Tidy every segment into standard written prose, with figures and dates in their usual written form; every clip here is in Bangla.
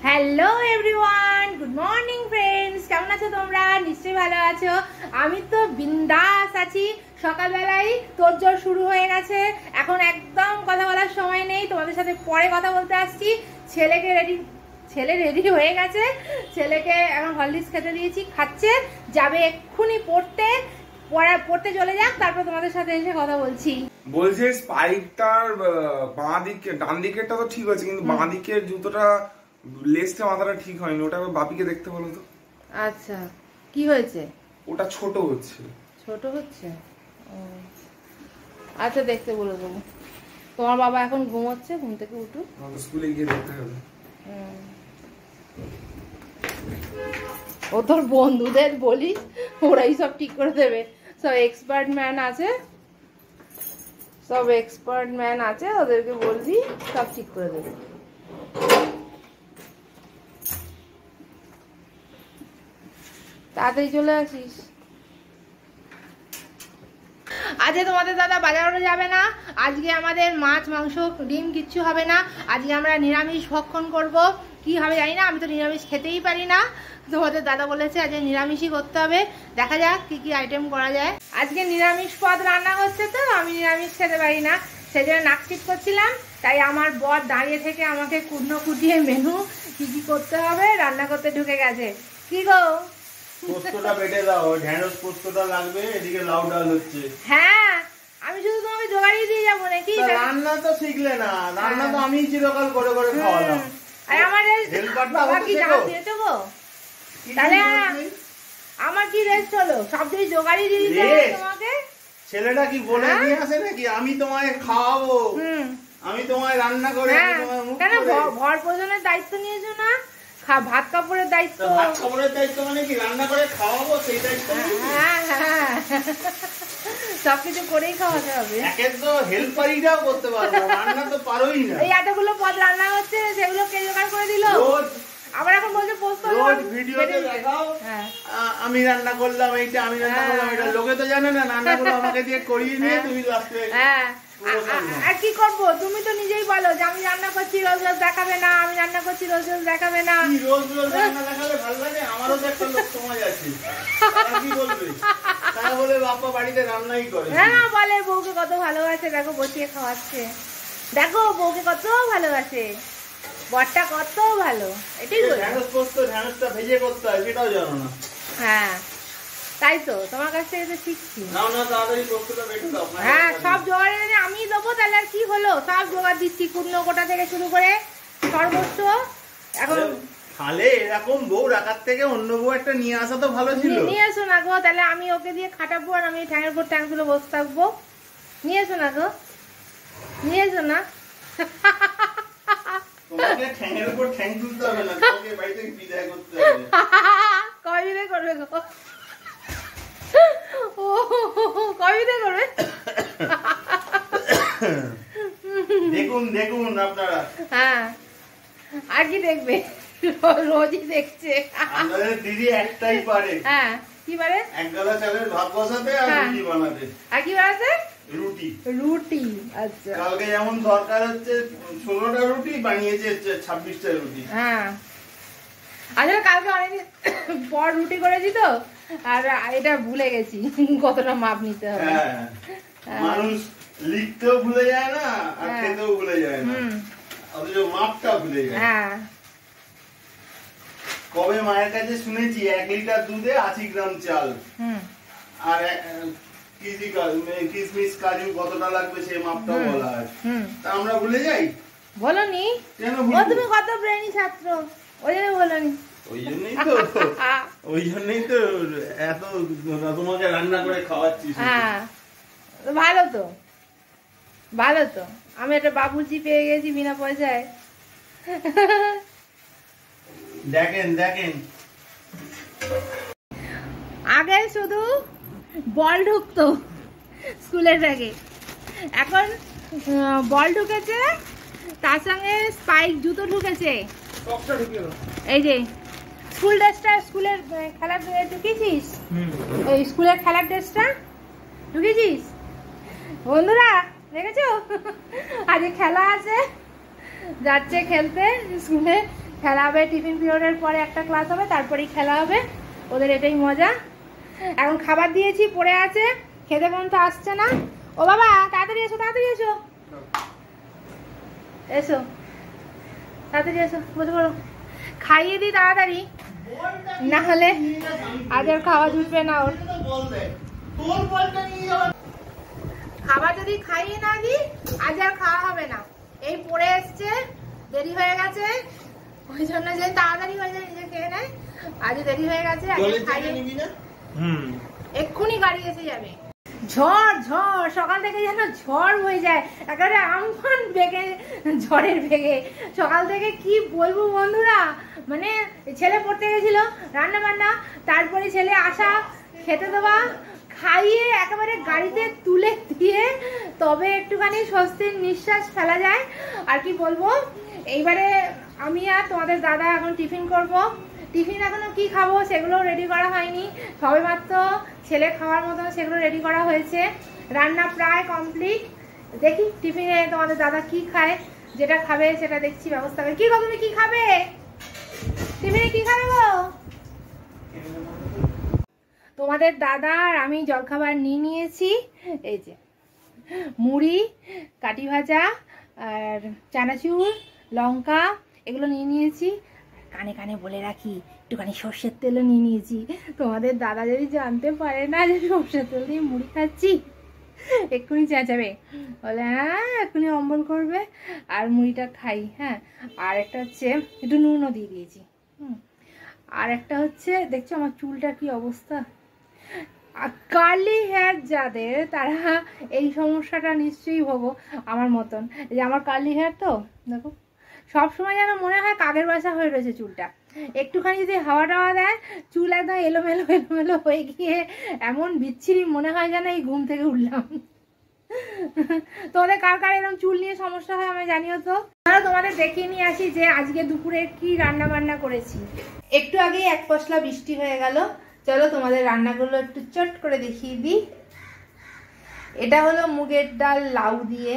Hello everyone, good morning friends. কেমন আছো তোমরা? নিশ্চয়ই ভালো আছো। আমি তো বিন্দাস আছি। সকালবেলায় তোড়জোড় শুরু হয়ে গেছে। এখন একদম কথা বলার সময় নেই, তোমাদের সাথে পরে কথা বলতে আসছি। ছেলে রেডি হয়ে গেছে। ছেলেকে এখন হরলিক্স খেতে দিয়েছি, খাচ্ছে, যাবে এক্ষুনি পড়তে চলে যাক, তারপর তোমাদের সাথে এসে কথা বলছি। বলছে স্পাইকটার বাঁ দিকে, ডান দিকেরটা তো ঠিক আছে, কিন্তু বাঁ দিকের জুতোটা লেসটা মাথাটা ঠিক হয়নি। ওটা বাপিকে দেখতে বলো তো। আচ্ছা, কি হয়েছে? ওটা ছোট হচ্ছে। ছোট হচ্ছে? আচ্ছা, দেখতে বলে দেবো। তোমার বাবা এখন ঘুমোচ্ছে, ঘুম থেকে উঠুক, স্কুলে গিয়ে দেখতে হবে। ও তোর বন্ধুদের বলিস, ওরাই সব ঠিক করে দেবে। সব এক্সপার্ট ম্যান আছে, ওদেরকে বলবি, সব ঠিক করে দেবে। তাড়াতাড়ি চলে আসিস। আজকে তোমাদের দাদা বাজারে যাবে না। আজকে আমাদের মাছ, মাংস, ডিম কিচ্ছু হবে না। আজকে আমরা নিরামিষ ভক্ষণ করব। কি হবে জানি না, আমি তো নিরামিষ খেতেই পারি না। তোমাদের দাদা বলেছে আজকে নিরামিষই করতে হবে। দেখা যাক কি কি আইটেম করা যায়। আজকে নিরামিষ পদ রান্না হচ্ছে, তো আমি নিরামিষ খেতে পারি না, সেই জন্য নাক ঠিক করছিলাম। তাই আমার বর দাঁড়িয়ে থেকে আমাকে কুটনো কুটিয়ে মেনু কি কি করতে হবে রান্না করতে ঢুকে গেছে। কি গো, পোস্তটা বেটে দাও, ঢেঁড়স পোস্তটা লাগবে, এদিকে লাউ ডাল হচ্ছে। হ্যাঁ, আমি শুধু তোমাকে জোগাড়ি দিয়ে যাবো নাকি? রান্না তো শিখলে না, রান্না তো আমি চিরকাল করে করে খাওয়ালাম। আর আমার বাবা কি জামা দিয়েছে গো? তাহলে আমার কি রেস্ট হলো? সব দিয়ে জোগাড়ি দিয়ে দিতে হবে তোমাকে। ছেলেটা কি বলে নিয়ে আসে নাকি আমি তোমায় খাওয়াবো, আমি তোমায় রান্না করে কেন ভর পোষণের দায়িত্ব নিয়েছো না? ভাত কাপড়ের দায়িত্ব। ভাত কাপড়ের দায়িত্ব মানে কি রান্না করে খাওয়াবো সেই দায়িত্ব? হ্যাঁ, সবকিছু করেই খাওয়াতে হবে। একের তো হেল্পারিটাও করতে পারবো, রান্না তো পারোই না। এই এতগুলো পদ রান্না হচ্ছে, সেগুলো কে জোগাড় করে দিল? আবার এখন বলছে পোস্ত রোজ ভিডিওতে দেখাও আমি রান্না করলাম এইটা, আমি রান্না করলাম এটা। লোকে তো জানে না রান্নাগুলো আমাকে দিয়ে করিয়ে নিয়ে তুমি লাস্টে। আর কি করবো? তুমি তো নিজেই বলো যে আমি রান্না করছি, রোজ রোজ দেখাবে না। আমি রান্না করছি, রোজ রোজ দেখাবে না। রোজ রোজ রান্না দেখালে ভালো লাগে? আমারও তো একটা লোক সমাজ আছে, কি বলবে? তারা বলে বাপ্পা বাড়িতে রান্নাই করে। হ্যাঁ, বলে বউকে কত ভালোবাসে, দেখো বসিয়ে খাওয়াচ্ছে, দেখো বউকে কত ভালোবাসে, বরটা কত ভালো। এটাই ঢেঁড়সটা ভেজে করতে হয়, সেটাও জানো না? হ্যাঁ, তাই তো তোমার কাছ থেকে তো শিখছি। হ্যাঁ, সব জোগাড় এনে আমি দেবো, তাহলে আর কি হলো? সব জোগাড় দিচ্ছি, কুটনো কোটা থেকে শুরু করে সর্বস্ব। এখন তাহলে এরকম বউ রাখার থেকে অন্য বউ একটা নিয়ে আসা তো ভালো ছিল। নিয়ে এসো না গো, তাহলে আমি ওকে দিয়ে খাটাবো আর আমি ঠ্যাঙের উপর ঠ্যাং তুলে বসে থাকবো। নিয়ে এসো না গো, নিয়ে এসো না। তোমাকে ঠ্যাঙের উপর ঠ্যাং তুলতে হবে না, তোমাকে বাড়ি থেকে বিদায় করতে হবে। কয় বিদায় করবে গো? কয় বিদায় করবে? দেখুন দেখুন আপনারা। হ্যাঁ, আর কি দেখবে? রোজই দেখছে। আমাদের দিদি একটাই পারে। হ্যাঁ, কি পারে? এক গালা চালের ভাত বসাতে আর রুটি বানাতে। আর কি বানাতে? রুটি। আচ্ছা, কালকে যেমন দরকার হচ্ছে 16টা রুটি, বানিয়েছে 26টা রুটি। হ্যাঁ, আসলে কালকে অনেকদিন পর রুটি করেছি তো, আর এটা ভুলে গেছি কতটা মাপ নিতে হবে। মানুষ লিখতেও ভুলে যায় না আর খেতেও ভুলে যায় না, অথচ মাপটা ভুলে যায়। কবে মায়ের কাছে শুনেছি 1 লিটার দুধে 80 গ্রাম চাল, আর কিশমিশ কাজু কতটা লাগবে সেই মাপটা বলা হয়। তা আমরা ভুলে যাই। বলনি? তুমি কত ব্রেনি ছাত্র, ওই জন্য বলনি। ওই জন্যই তো এত তোমাকে রান্না করে খাওয়াচ্ছি। হ্যাঁ, ভালো তো, ভালো তো। আমি একটা বাবুর্চি পেয়ে গেছি বিনা পয়সায়। দেখেন দেখেন, আগে শুধু বল ঢুকতো স্কুলের ব্যাগে, এখন বল ঢুকেছে, তার সঙ্গে স্পাইক জুতো ঢুকেছে। এই যে স্কুল ড্রেসটা, স্কুলের খেলার ঢুকেছিস? ওই স্কুলের খেলার ড্রেসটা ঢুকেছিস? বন্ধুরা দেখেছো, আজকে খেলা আছে, যাচ্ছে খেলতে স্কুলে, খেলা হবে, টিফিন পিরিয়ডের পরে একটা ক্লাস হবে, তারপরেই খেলা হবে। ওদের এটাই মজা। এখন খাবার দিয়েছি, পড়ে আছে, খেতে পর্যন্ত আসছে না। ও বাবা তাড়াতাড়ি এসো, তাড়াতাড়ি এসো, এসো তাড়াতাড়ি এসো, বসে পড়ো, খাইয়ে দিই তাড়াতাড়ি, না হলে আজ আর খাওয়া জুটবে না ওর। খাবার যদি খাইয়ে না দিই আজ আর খাওয়া হবে না। এই পড়ে এসছে, দেরি হয়ে গেছে, ওই জন্য যে তাড়াতাড়ি হয়ে যায় নিজে খেয়ে নেয়। আজ দেরি হয়ে গেছে, এক্ষুনি গাড়ি এসে যাবে। ঝড় ঝড় সকাল থেকে যেন ঝড় হয়ে যায়, একেবারে আমফান বেগে, ঝড়ের বেগে। সকাল থেকে কি বলবো বন্ধুরা, মানে ছেলে পড়তে গেছিল, রান্না বান্না, তারপরে ছেলে আসা, খেতে দেওয়া, খাইয়ে একেবারে গাড়িতে তুলে দিয়ে তবে একটুখানি স্বস্তির নিঃশ্বাস ফেলা যায়। আর কি বলবো, এইবারে আমি আর তোমাদের দাদা এখন টিফিন করব। টিফিন এখনো কি খাবো সেগুলো রেডি করা হয়নি, সবে মাত্র ছেলে খাওয়ার মতো সেগুলো রেডি করা হয়েছে। রান্না প্রায় কমপ্লিট। দেখি টিফিনে তোমাদের দাদা কি খায়, যেটা খাবে সেটা দেখছি ব্যবস্থা করে। কি গো তুমি কি খাবে টিফিনে, কি খাবে গো? তোমাদের দাদা আর আমি জলখাবার নিয়ে নিয়েছি। এই যে মুড়ি, কাটি ভাজা আর চানাচুর, লঙ্কা, এগুলো নিয়ে নিয়েছি। কানে কানে বলে রাখি, একটুখানি সর্ষের তেলও নিয়ে নিয়েছি। তোমাদের দাদা যদি জানতে পারে না যে সর্ষের তেল দিয়ে মুড়ি খাচ্ছি, এক্ষুনি চেঁচাবে, বলে হ্যাঁ এক্ষুনি অম্বল করবে। আর মুড়িটা খাই। হ্যাঁ, আর একটা হচ্ছে একটু নুনও দিয়ে দিয়েছি। আর একটা হচ্ছে, দেখছো আমার চুলটা কি অবস্থা। কার্লি হেয়ার যাদের, তারা এই সমস্যাটা নিশ্চয়ই ভোগো আমার মতন। যে আমার কার্লি হেয়ার, তো দেখো সবসময় যেন মনে হয় কাকের বাসা হয়ে রয়েছে চুলটা। একটুখানি যদি হাওয়া টাওয়া দেয় চুল একদম এলোমেলো এলোমেলো হয়ে গিয়ে এমন বিচ্ছিরি মনে হয় যেন এই ঘুম থেকে উঠলাম। তোমাদের কার কার এরকম চুল নিয়ে সমস্যা হয় আমি জানিও তো। তোমাদের দেখিয়ে নিয়ে আসি যে আজকে দুপুরে কি রান্না বান্না করেছি। একটু আগেই এক পশলা বৃষ্টি হয়ে গেল, চলো তোমাদের রান্নাগুলো একটু চট করে দেখিয়ে দিই। এটা হলো মুগের ডাল লাউ দিয়ে,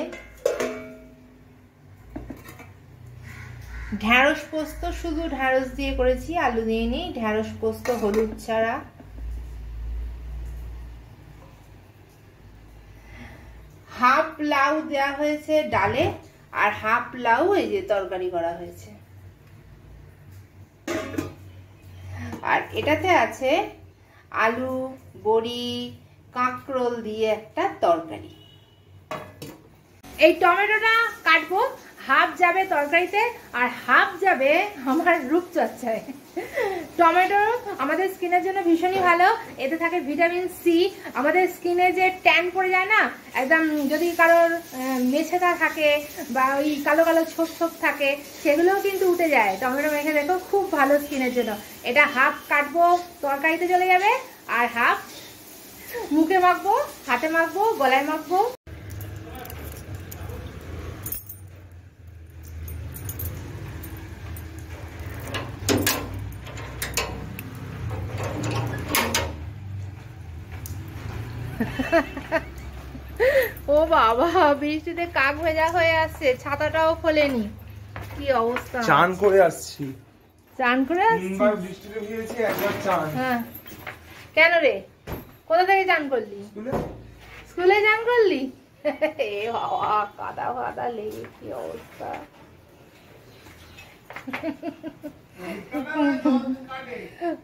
ঢ্যাঁড়স পোস্ত, শুধু ঢ্যাঁড়স দিয়ে করেছি, আলু দিয়ে নি। ঢ্যাঁড়স পোস্ত হলুদ ছাড়া। হাফ লাউ দেওয়া হয়েছে ডালে, আর হাফ লাউ এই যে তরকারি করা হয়েছে। আর এটাতে আছে আলু, বড়ি, কাঁকরোল দিয়ে একটা তরকারি। এই টমেটোটা কাটবো, হাফ যাবে তরকারিতে আর হাফ যাবে আমার রূপচর্চায়। টমেটো আমাদের স্কিনের জন্য ভীষণই ভালো, এতে থাকে ভিটামিন সি। আমাদের স্কিনে যে ট্যান পড়ে যায় না, একদম যদি কারোর মেছেদা থাকে বা ওই কালো কালো ছোপ ছোপ থাকে, সেগুলোও কিন্তু উঠে যায়। টমেটো মেখে দেখো, খুব ভালো স্কিনের জন্য। এটা হাফ কাটবো, তরকারিতে চলে যাবে, আর হাফ মুখে মাখবো, হাতে মাখবো, গলায় মাখবো। ও বাবা, বৃষ্টিতে কাক ভেজা হয়ে আসছে, ছাতাটাও খোলেনি, কি অবস্থা। চান করে আসছি। চান করে আসছি? তিনবার বৃষ্টিতে ভিজেছি, একবার চান। হ্যাঁ, কেন রে, কোথা থেকে চান করলি? স্কুলে চান করলি? এ বাবা, কাদা ফাদা লেগে কি অবস্থা।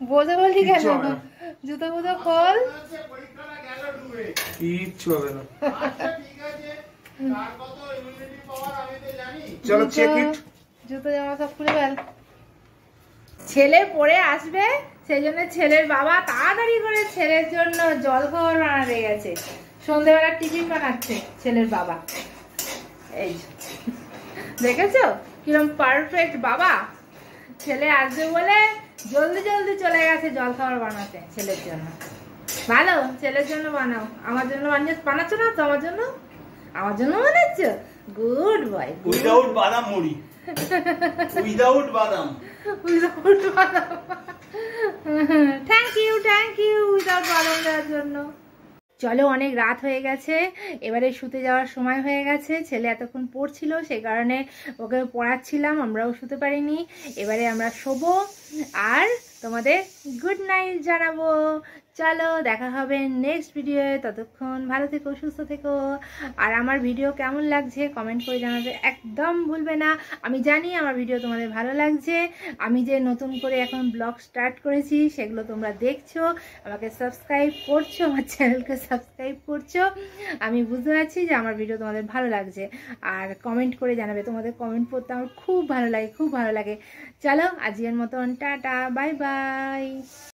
বসে বললি কেন? জুতো ফুতো খোল। কিচ্ছু হবে না, চলো চেক ইট। জুতো জামা সব খুলে ফেল। ছেলে পরে আসবে, সেই জন্য ছেলের বাবা তাড়াতাড়ি করে ছেলের জন্য জল খাবার বানাতে গেছে। সন্ধ্যেবেলা টিফিন বানাচ্ছে ছেলের বাবা। এই দেখেছো কিরম পারফেক্ট বাবা। ছেলে আসবে বলে জলদি জলদি চলে গেছে জল খাবার বানাতে ছেলের জন্য। ভালো, ছেলের জন্য বানাও, আমার জন্য বানাচ্ছ না তো? আমার জন্য, আমার জন্য বানাচ্ছ? Good boy. উইদাউট বাদাম মুড়ি, উইদাউট বাদাম, উইদাউট বাদাম। Thank you, thank you without বাদাম দেওয়ার জন্য। চলো অনেক রাত হয়ে গেছে, এবারে শুতে যাওয়ার সময় হয়ে গেছে। ছেলে এতক্ষণ পড়ছিল, সেই কারণে ওকে পড়াচ্ছিলাম, আমরাও শুতে পারিনি। এবারে আমরা শোবো আর তোমাদের গুড নাইট জানাবো। চলো দেখা হবে নেক্সট ভিডিওয়ে, ততক্ষণ ভালো থেকো, সুস্থ থেকো। আর আমার ভিডিও কেমন লাগছে কমেন্ট করে জানাতে একদম ভুলবে না। আমি জানি আমার ভিডিও তোমাদের ভালো লাগছে। আমি যে নতুন করে এখন ব্লগ স্টার্ট করেছি সেগুলো তোমরা দেখছো, আমাকে সাবস্ক্রাইব করছো, আমার চ্যানেলকে সাবস্ক্রাইব করছো। আমি বুঝতে পারছি যে আমার ভিডিও তোমাদের ভালো লাগছে। আর কমেন্ট করে জানাবে, তোমাদের কমেন্ট পড়তে আমার খুব ভালো লাগে, খুব ভালো লাগে। চলো আজকের মতন টাটা, বাই বাই।